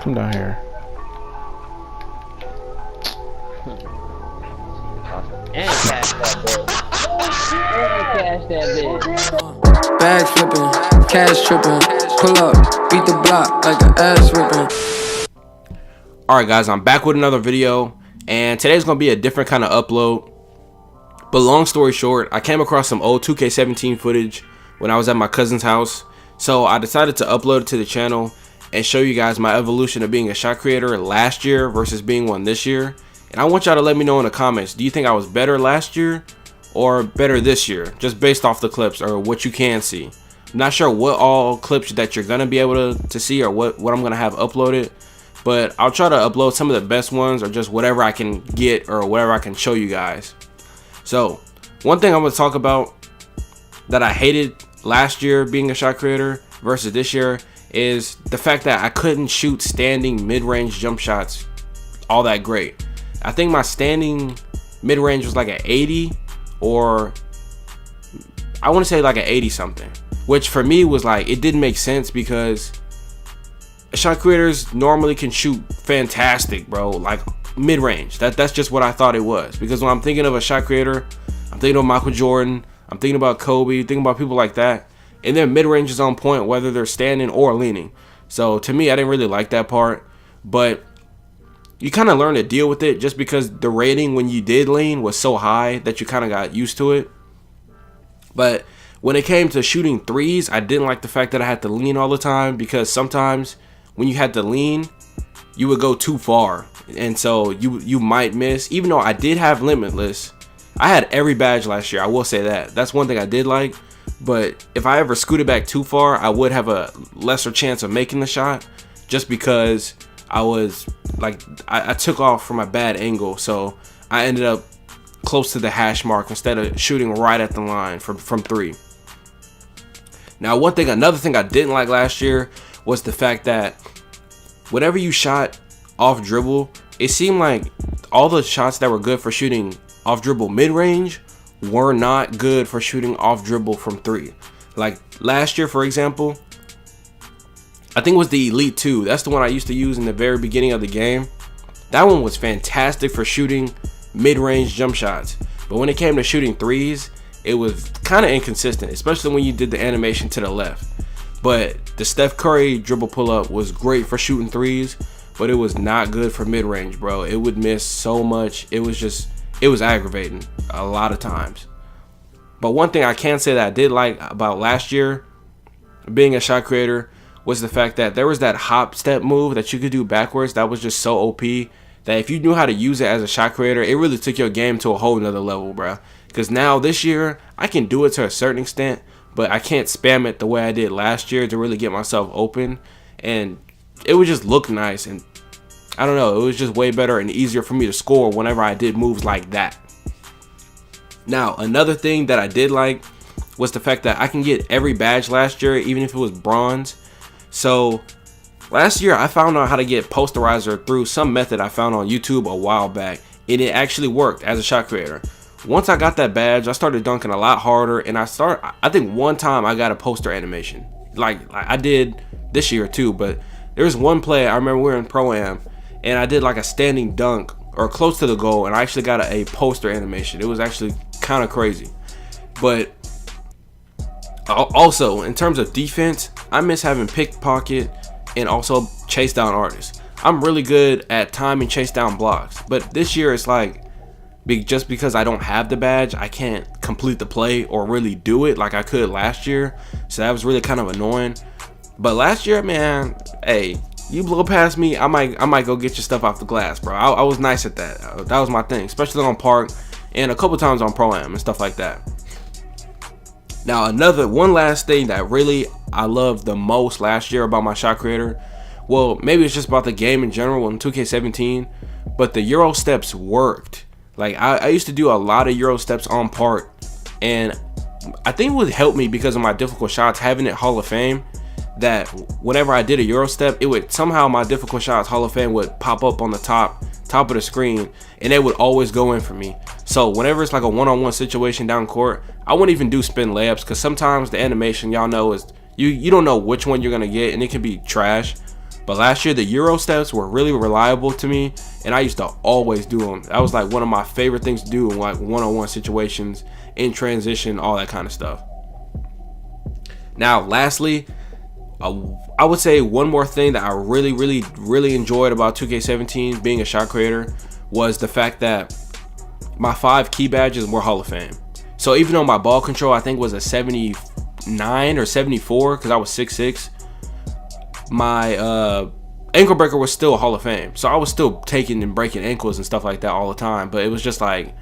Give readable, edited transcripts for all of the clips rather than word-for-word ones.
Come down here. And cash that bitch. And cash that bitch. Bag flipping, cash tripping, pull up, beat the block like an ass ripping. Alright guys, I'm back with another video, and today's gonna be a different kind of upload. But long story short, I came across some old 2K17 footage when I was at my cousin's house, so I decided to upload it to the channel and show you guys my evolution of being a shot creator last year versus being one this year. And I want y'all to let me know in the comments, do you think I was better last year or better this year, just based off the clips or what you can see. I'm not sure what all clips that you're gonna be able to see or what I'm gonna have uploaded, but I'll try to upload some of the best ones or just whatever I can get or whatever I can show you guys. So one thing I'm gonna talk about that I hated last year being a shot creator versus this year is the fact that I couldn't shoot standing mid-range jump shots all that great. I think my standing mid-range was like an 80, or I want to say like an 80 something, which for me was like, it didn't make sense because shot creators normally can shoot fantastic, bro, like mid-range. That's just what I thought it was, because when I'm thinking of a shot creator, I'm thinking of Michael Jordan, I'm thinking about Kobe, thinking about people like that, and their mid-range is on point whether they're standing or leaning. So to me, I didn't really like that part, but you kind of learn to deal with it just because the rating when you did lean was so high that you kind of got used to it. But when it came to shooting threes, I didn't like the fact that I had to lean all the time, because sometimes when you had to lean, you would go too far, and so you might miss. Even though I did have limitless, I had every badge last year, I will say that. That's one thing I did like, but if I ever scooted back too far, I would have a lesser chance of making the shot, just because I was like, I took off from a bad angle, so I ended up close to the hash mark instead of shooting right at the line from three. Now another thing I didn't like last year was the fact that whenever you shot off dribble, it seemed like all the shots that were good for shooting off dribble mid-range were not good for shooting off dribble from three. Like last year, for example, I think it was the Elite 2. That's the one I used to use in the very beginning of the game. That one was fantastic for shooting mid-range jump shots. But when it came to shooting threes, it was kind of inconsistent, especially when you did the animation to the left. But the Steph Curry dribble pull-up was great for shooting threes, but it was not good for mid-range, bro. It would miss so much. It was aggravating a lot of times. But one thing I can say that I did like about last year being a shot creator was the fact that there was that hop step move that you could do backwards that was just so OP that if you knew how to use it as a shot creator, it really took your game to a whole nother level, bro. Because now this year, I can do it to a certain extent, but I can't spam it the way I did last year to really get myself open. And it would just look nice, and I don't know, it was just way better and easier for me to score whenever I did moves like that. Now, another thing that I did like was the fact that I can get every badge last year, even if it was bronze. So last year I found out how to get posterizer through some method I found on YouTube a while back, and it actually worked as a shot creator. Once I got that badge, I started dunking a lot harder, and I think one time I got a poster animation like I did this year too. But there was one play I remember we were in Pro-Am, and I did like a standing dunk or close to the goal, and I actually got a poster animation. It was actually kind of crazy. But also, in terms of defense, I miss having pickpocket and also chase down artists. I'm really good at timing chase down blocks, but this year it's like, just because I don't have the badge, I can't complete the play or really do it like I could last year. So that was really kind of annoying. But last year, man, hey, you blow past me, I might go get your stuff off the glass, bro. I was nice at that. That was my thing, especially on park and a couple times on Pro-Am and stuff like that. Now, one last thing that really I loved the most last year about my shot creator, well, maybe it's just about the game in general in 2K17, but the EuroSteps worked. Like, I used to do a lot of EuroSteps on part, and I think it would help me because of my difficult shots, having it Hall of Fame, that whenever I did a EuroStep, it would somehow, my difficult shots Hall of Fame would pop up on the top of the screen, and it would always go in for me. So whenever it's like a one-on-one situation down court, I wouldn't even do spin layups, because sometimes the animation, y'all know, is you don't know which one you're gonna get, and it can be trash. But last year, the EuroSteps were really reliable to me, and I used to always do them. That was like one of my favorite things to do in like one-on-one situations, in transition, all that kind of stuff. Now, lastly, I would say one more thing that I really enjoyed about 2K17 being a shot creator was the fact that my 5 key badges were Hall of Fame. So even though my ball control, I think, was a 79 or 74 because I was 6'6", my ankle breaker was still a Hall of Fame. So I was still taking and breaking ankles and stuff like that all the time. But it was just like,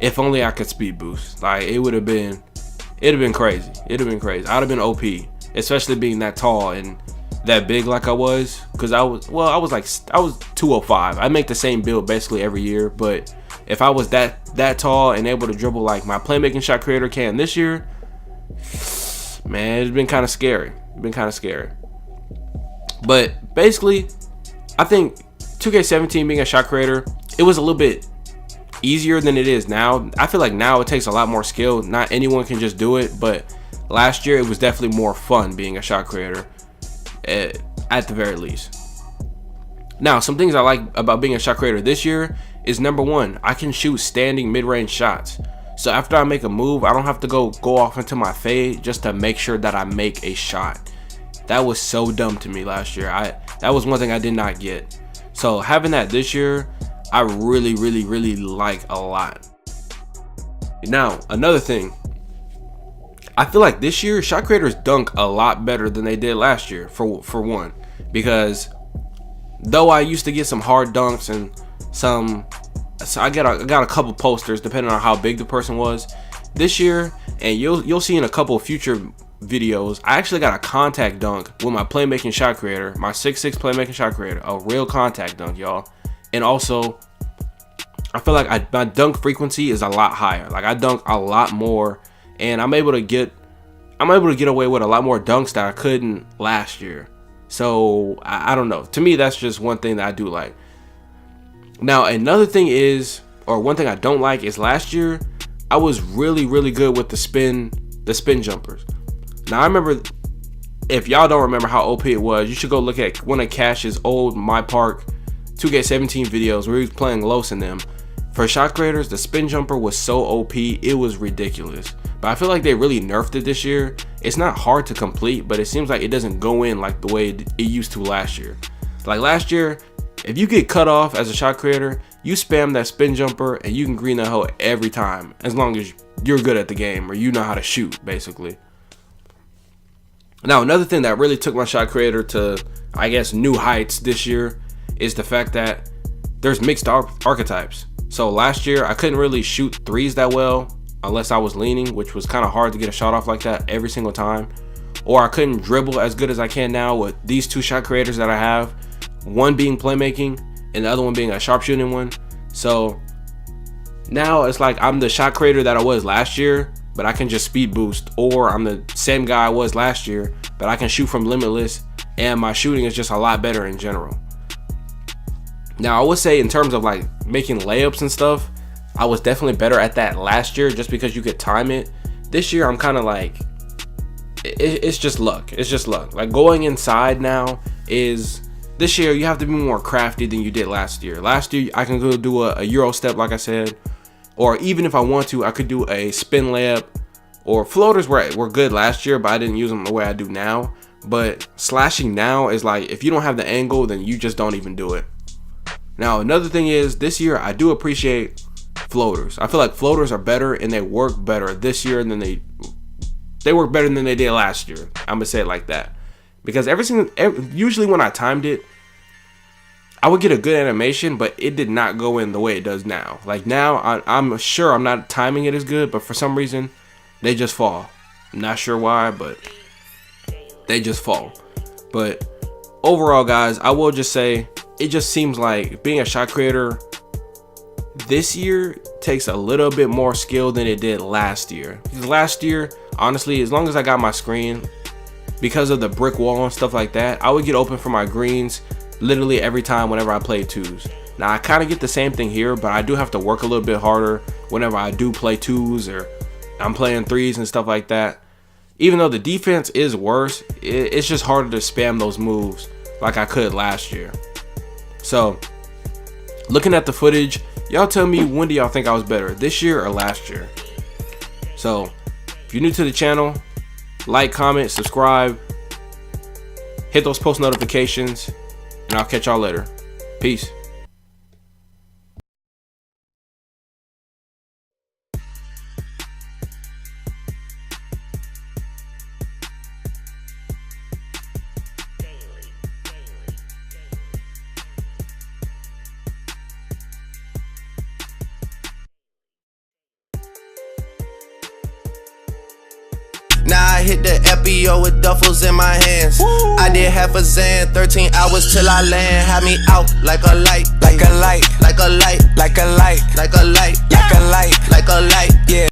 if only I could speed boost. Like, it'd have been crazy. It'd have been crazy. I'd have been OP, especially being that tall and that big like I was. Because I was 205. I make the same build basically every year. But if I was that tall and able to dribble like my playmaking shot creator can this year, man, it's been kind of scary. But basically, I think 2K17 being a shot creator, it was a little bit easier than it is now. I feel like now it takes a lot more skill. Not anyone can just do it, but last year it was definitely more fun being a shot creator, at the very least. Now, some things I like about being a shot creator this year is, number one, I can shoot standing mid-range shots. So after I make a move, I don't have to go off into my fade just to make sure that I make a shot. That was so dumb to me last year. That was one thing I did not get. So having that this year, I really like a lot. Now, another thing, I feel like this year shot creators dunk a lot better than they did last year, for one, because though I used to get some hard dunks and so I got a couple posters depending on how big the person was. This year, and you'll see in a couple future videos, I actually got a contact dunk with my playmaking shot creator, my 6'6" playmaking shot creator, a real contact dunk, y'all. And also, I feel like my dunk frequency is a lot higher. Like, I dunk a lot more, and I'm able to get away with a lot more dunks that I couldn't last year. So I don't know. To me, that's just one thing that I do like. Now, another thing is, or one thing I don't like is, last year I was really good with the spin jumpers. Now, I remember, if y'all don't remember how OP it was, you should go look at one of Cash's old My Park 2K17 videos where he was playing Los in them. For shot creators, the spin jumper was so OP, it was ridiculous. But I feel like they really nerfed it this year. It's not hard to complete, but it seems like it doesn't go in like the way it used to last year. Like last year, if you get cut off as a shot creator, you spam that spin jumper and you can green that hoe every time, as long as you're good at the game or you know how to shoot, basically. Now, another thing that really took my shot creator to, I guess, new heights this year is the fact that there's mixed archetypes. So last year, I couldn't really shoot threes that well unless I was leaning, which was kind of hard to get a shot off like that every single time. Or I couldn't dribble as good as I can now with these two shot creators that I have. One being playmaking and the other one being a sharpshooting one. So now it's like I'm the shot creator that I was last year, but I can just speed boost. Or I'm the same guy I was last year, but I can shoot from limitless, and my shooting is just a lot better in general. Now, I would say in terms of like making layups and stuff, I was definitely better at that last year just because you could time it. This year, I'm kind of like, it's just luck. It's just luck. Like, going inside now is, this year you have to be more crafty than you did last year. Last year, I can go do a Euro step, like I said, or even if I want to, I could do a spin layup, or floaters were good last year, but I didn't use them the way I do now. But slashing now is like, if you don't have the angle, then you just don't even do it. Now, another thing is, this year I do appreciate floaters. I feel like floaters are better and they work better this year than they work better than they did last year. I'm gonna say it like that, because usually when I timed it, I would get a good animation, but it did not go in the way it does now. Like now, I'm sure I'm not timing it as good, but for some reason, they just fall. I'm not sure why, but they just fall. But overall, guys, I will just say, it just seems like being a shot creator this year takes a little bit more skill than it did last year. Because last year, honestly, as long as I got my screen, because of the brick wall and stuff like that, I would get open for my greens literally every time whenever I play twos. Now, I kind of get the same thing here, but I do have to work a little bit harder whenever I do play twos or I'm playing threes and stuff like that. Even though the defense is worse, it's just harder to spam those moves. like I could last year. So, looking at the footage, y'all tell me, when do y'all think I was better, this year or last year? So, if you're new to the channel, like, comment, subscribe, hit those post notifications, and I'll catch y'all later. Peace. Now I hit the FBO with duffels in my hands. Woo. I did half a Zan, 13 hours till I land. Had me out like a light, like a light, like a light, like a light, like a light, like a light, like a light, yeah.